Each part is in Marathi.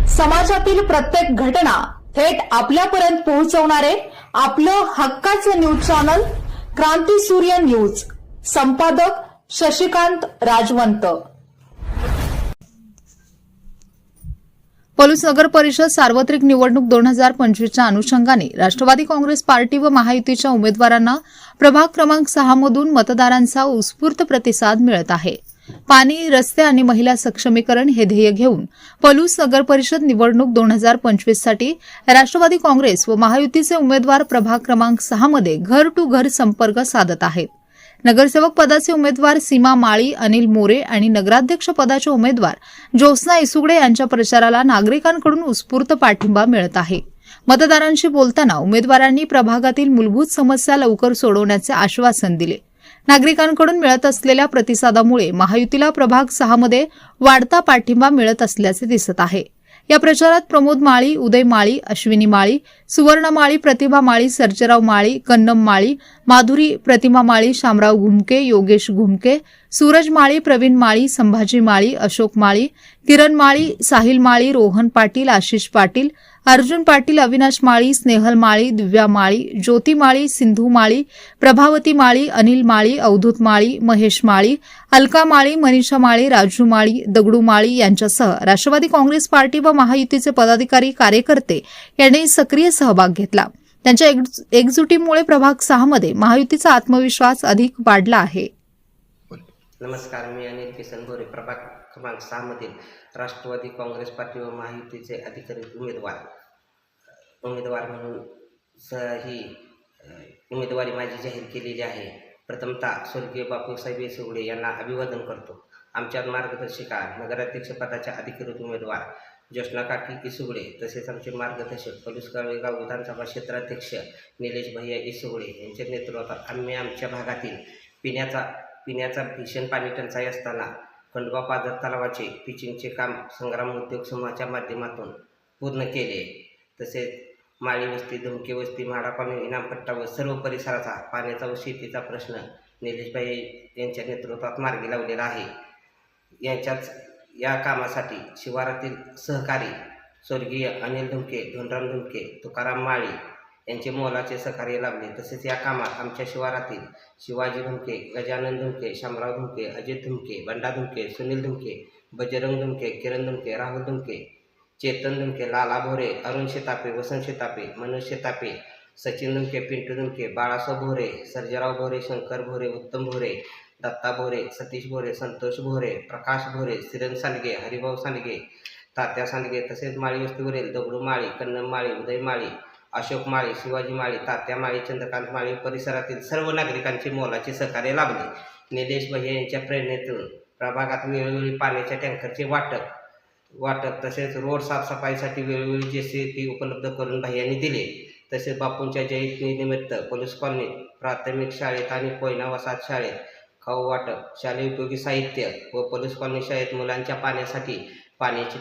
समाजातील प्रत्येक घटना थेट आपल्यापर्यंत पोहोचवणारे आपलं हक्काचं न्यूज चॅनल क्रांती सूर्य न्यूज. संपादक शशिकांत राजवंत. पलूस नगर परिषद सार्वत्रिक निवडणूक 2025च्या अनुषंगाने राष्ट्रवादी काँग्रेस पार्टी व महायुतीच्या उमेदवारांना प्रभाग क्रमांक 6 मधून मतदारांचा उत्स्फूर्त प्रतिसाद मिळत आहे. पाणी, रस्ते आणि महिला सक्षमीकरण हे ध्येय घेऊन पलूस नगर परिषद निवडणूक 2025 साठी राष्ट्रवादी काँग्रेस व महायुतीचे उमेदवार प्रभाग क्रमांक 6 मध्ये घर टू घर संपर्क साधत आहेत. नगरसेवक पदाचे उमेदवार सीमा माळी, अनिल मोरे आणि नगराध्यक्ष पदाचे उमेदवार ज्योत्स्ना इसुगडे यांच्या प्रचाराला नागरिकांकडून उत्स्फूर्त पाठिंबा मिळत आहे. मतदारांशी बोलताना उमेदवारांनी प्रभागातील मूलभूत समस्या लवकर सोडवण्याचे आश्वासन दिले. नागरिकांकडून मिळत असलेल्या प्रतिसादामुळे महायुतीला प्रभाग 6 मध्ये वाढता पाठिंबा मिळत असल्याचे दिसत आहे. या प्रचारात प्रमोद माळी, उदय माळी, अश्विनी माळी, सुवर्ण माळी, प्रतिभा माळी, सर्जेराव माळी, कन्नम माळी, माधुरी, प्रतिमा माळी, शामराव घुमके, योगेश घुमके, सूरज माळी, प्रवीण माळी, संभाजी माळी, अशोक माळी, किरण माळी, साहिल माळी, रोहन पाटील, आशिष पाटील, अर्जुन पाटील, अविनाश माळी, स्नेहल माळी, दिव्या माळी, ज्योती माळी, सिंधू माळी, प्रभावती माळी, अनिल माळी, अवधूत माळी, महेश माळी, अलका माळी, मनीषा माळी, राजू माळी, दगडू माळी यांच्यासह राष्ट्रवादी काँग्रेस पार्टी व महायुतीचे पदाधिकारी, कार्यकर्ते यांनी सक्रिय सहभाग घेतला. त्यांच्या एकजुटीमुळे प्रभाग 6 मध्ये महायुतीचा आत्मविश्वास अधिक वाढला आहे. नमस्कार, मी अनिल किसन बोरे, प्रभाग क्रमांक 6 मधील राष्ट्रवादी काँग्रेस पार्टी व महायुतीचे अधिकृत उमेदवार म्हणून ही उमेदवारी माझी जाहीर केलेली आहे. प्रथमतः स्वर्गीय बापूसाहेब इसुगडे यांना अभिवादन करतो. आमच्या मार्गदर्शिका नगराध्यक्ष पदाच्या अधिकृत उमेदवार ज्योत्स्ना काकी इसुगडे, तसेच आमचे मार्गदर्शक पलूस गाळवेगाव विधानसभा क्षेत्राध्यक्ष निलेश भैया इसुगडे यांच्या नेतृत्वात आम्ही आमच्या भागातील पिण्याचा भीषण पाणी टंचाई असताना खंडोबा पाझर तलावाचे पिचिंगचे काम संग्राम उद्योग समूहाच्या माध्यमातून पूर्ण केले. तसेच माळी वस्ती, धुमके वस्ती, म्हाडापाणी, इनामपट्टा व सर्व परिसराचा पाण्याचा व शेतीचा प्रश्न निलेशभाई यांच्या नेतृत्वात मार्गी लावलेला आहे. या कामासाठी शिवारातील सहकारी स्वर्गीय अनिल धुमके, धोंडराम धुमके, तुकाराम माळी यांचे मोलाचे सहकार्य लाभले. तसेच या कामात आमच्या शिवारातील शिवाजी धुमके, गजानन धुमके, शामराव धुमके, अजित धुमके, बंडा धुमके, सुनील धुमके, बजरंग धुमके, किरण धुमके, राहुल धुमके, चेतन धुमके, लाला भोरे, अरुण शेतापे, वसंत शेतापे, मनोज शेतापे, सचिन धुमके, पिंटू धुमके, बाळासाहेब भोरे, सर्जेराव भोरे, शंकर भोरे, उत्तम भोरे, दत्ता भोरे, सतीश भोरे, संतोष भोरे, प्रकाश भोरे, सिरन सांडगे, हरिभाऊ सांडगे, तात्या सांडगे, तसेच माळी वस्तीवरील दगडू माळी, कन्नम माळी, उदय माळी, अशोक माळी, शिवाजी माळी, तात्या माळी, चंद्रकांत माळी परिसरातील सर्व नागरिकांचे मोलाचे सहकार्य लाभले. निलेश भैया यांच्या प्रेरणेतून प्रभागात वेळोवेळी पाण्याच्या टँकरचे वाटप तसेच रोड साफसफाईसाठी वेळोवेळी JCB उपलब्ध करून भैयांनी दिले. तसेच बापूंच्या जयंतीनिमित्त पोलीस कॉलनीत, प्राथमिक शाळेत आणि कोयना वसाहत शाळेत खाऊ वाटप, शालेय उपयोगी साहित्य व पोलीस कॉलनी शाळेत मुलांच्या पाण्यासाठी पाण्याची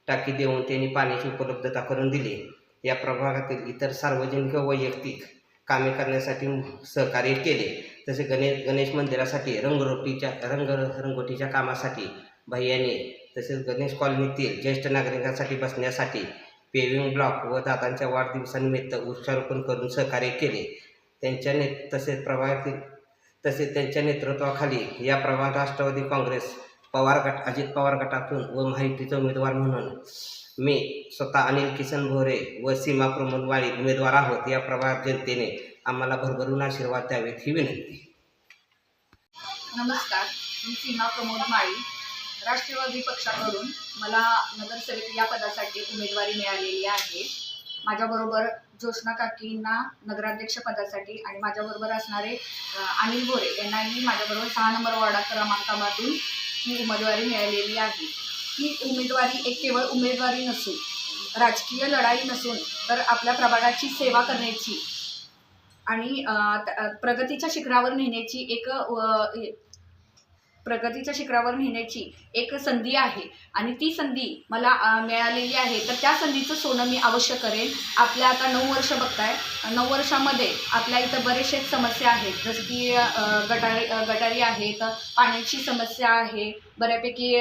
टाकी देऊन त्यांनी पाण्याची उपलब्धता करून दिली. या प्रभागातील इतर सार्वजनिक व वैयक्तिक कामे करण्यासाठी सहकार्य केले. तसे गणेश मंदिरासाठी रंगोटीच्या कामासाठी भैयाने, तसेच गणेश कॉलनीतील ज्येष्ठ नागरिकांसाठी बसण्यासाठी पेविंग ब्लॉक व दादांच्या वाढदिवसानिमित्त वृक्षारोपण करून सहकार्य केले. तसेच त्यांच्या नेतृत्वाखाली या प्रभागात राष्ट्रवादी काँग्रेस अजित पवार गटातून व महायुतीचे उमेदवार म्हणून मी स्वतः अनिल किसन भोरे व सीमा प्रमोद माळी उमेदवार आहोत. या प्रभागात जनतेने आम्हाला भरभरून आशीर्वाद द्यावेत ही विनंती. नमस्कार, मी सीमा प्रमोद माळी. राष्ट्रवादी पक्षाकडून मला नगरसेवक या पदासाठी उमेदवारी मिळालेली आहे. माझ्याबरोबर ज्योत्स्ना काकींना नगराध्यक्ष पदासाठी आणि माझ्याबरोबर असणारे अनिल भोरे यांनाही माझ्याबरोबर 6 नंबर वार्ड क्रमांकामधून ही उमेदवारी मिळालेली आहे. ही उमेदवारी एक केवळ उमेदवारी नसून, राजकीय लढाई नसून, तर आपल्या प्रभागाची सेवा करण्याची आणि प्रगतीच्या शिखरावर नेण्याची एक प्रगतीच्या शिखरावर नेण्याची एक संधी आहे आणि ती संधी मला मिळालेली आहे. तर त्या संधीचं सोनं मी अवश्य करेन. आपल्या आता 9 वर्ष बघताय, 9 वर्षामध्ये आपल्या इथं बरेचसे समस्या आहेत, जसं की गटारी आहेत, पाण्याची समस्या आहे, बऱ्यापैकी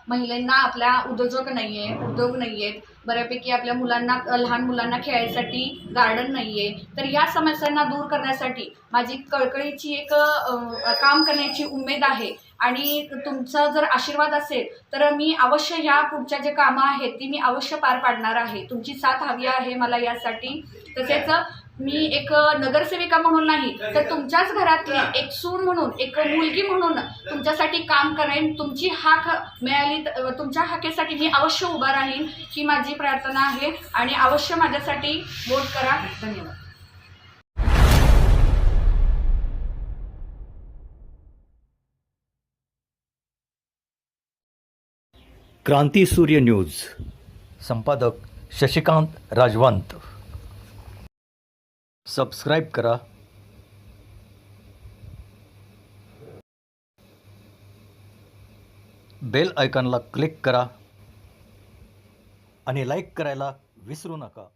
महिलांना आपल्या उद्योग नाही आहेत, बऱ्यापैकी आपल्या मुलांना, लहान मुलांना खेळायसाठी गार्डन नाही आहे. तर ह्या समस्यांना दूर करण्यासाठी माझी कळकळीची एक काम करण्याची उमेद आहे आणि तुमचा जर आशीर्वाद असेल तर मी अवश्य ह्या पुढच्या जे कामं आहेत ती मी अवश्य पार पाडणार आहे. तुमची साथ हवी आहे मला यासाठी. तसेच मी एक नगरसेविका म्हणून नाही तर तुमच्याच घरातली एक सून म्हणून, एक मुलगी म्हणून तुमच्यासाठी काम करेन. तुमची हाक मिळाली, तुमच्या हाकेसाठी मी अवश्य उभा राहीन ही माझी प्रार्थना आहे आणि अवश्य माझ्यासाठी वोट करा. धन्यवाद. क्रांती सूर्य न्यूज, संपादक शशिकांत राजवंत. सबस्क्राईब करा, बेल आयकॉनला क्लिक करा आणि लाईक करायला विसरू नका.